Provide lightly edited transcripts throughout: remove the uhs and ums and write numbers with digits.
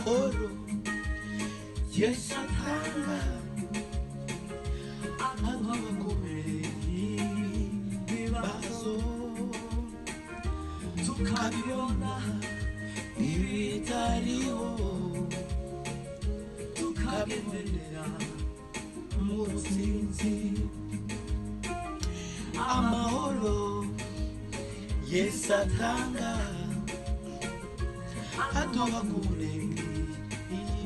oro Yesu atanga aduhakure ibibazo tukabibona ibitariho tukabibonera mu butsinzi amahoro Yesu atanga aduhakure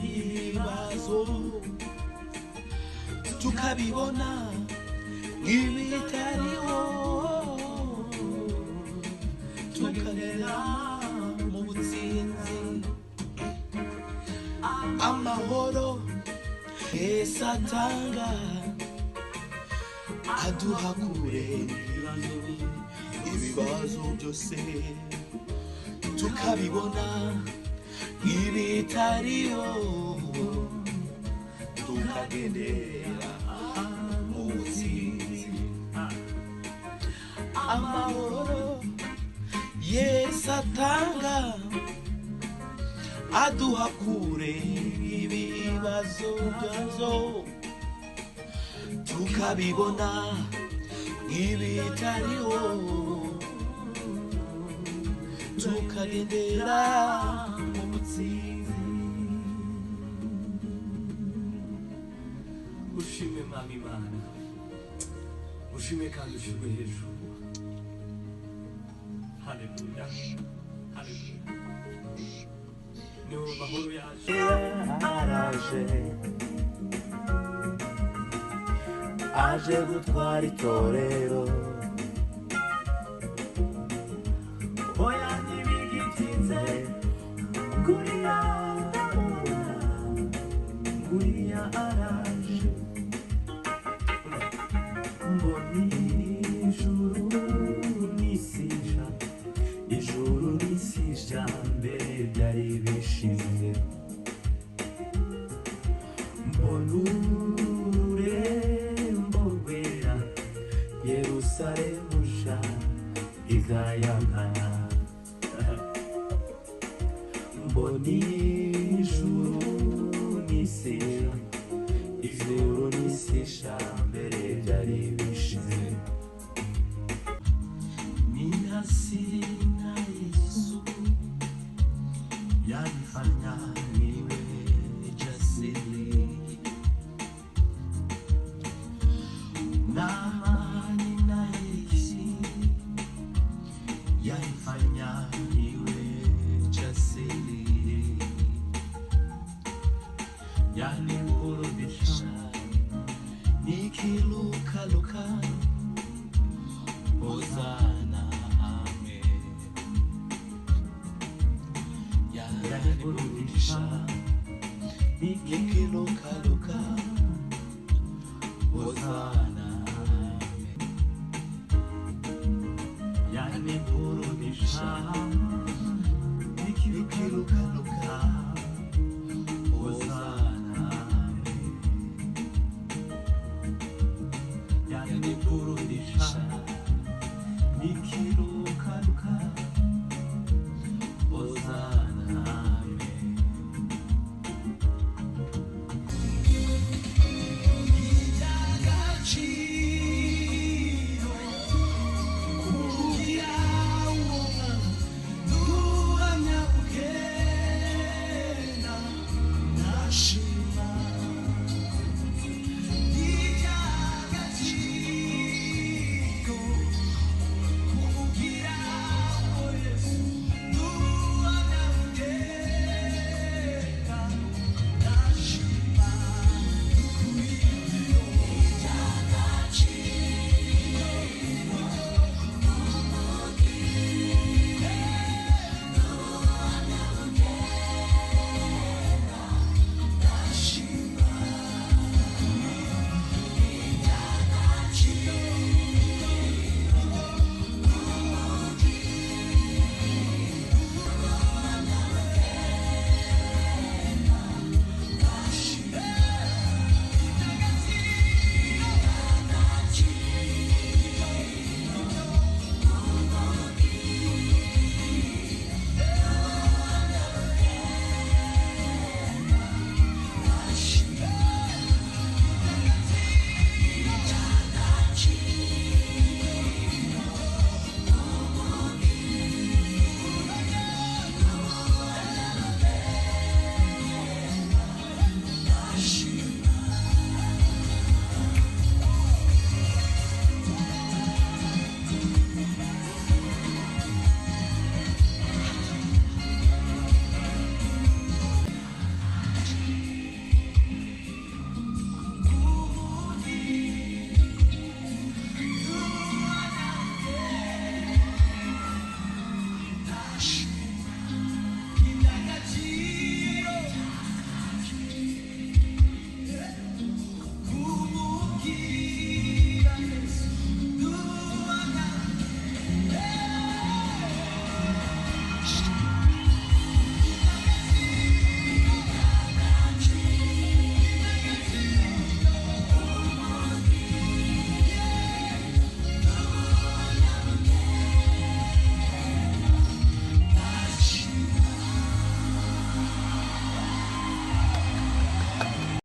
ibibazo tukabibona ibitariho tukabibonera mu butsinzi amahoro Yesu atanga aduhakure ibibazo byose tukabibona ibitariho tukagendera mu butsinzi amahoro Yesu atanga aduhakure ibibazo byazo tukabibona ibitariho tukagendera mu butsinzi ushime mama Imana ushime kandi ushirwe hejuru haleluya haleluya niho mahoro yaje araje aje gutwara itorero oya ntibigitinze nguriya araje mboni ijuru n'isija mbere byari bishize mbona ururembo rwera Yerusalemu nshya izayagana mbona ijuru n'isija mbere byari bishize ninasiri na Yesu yanifanya niwe jasiri na amani na Yesu yanifanya niwe jasiri yaniburudisha nikilukaluka Hosana amen yaniburudisha nikilukaluka Hosana amen yaniburudisha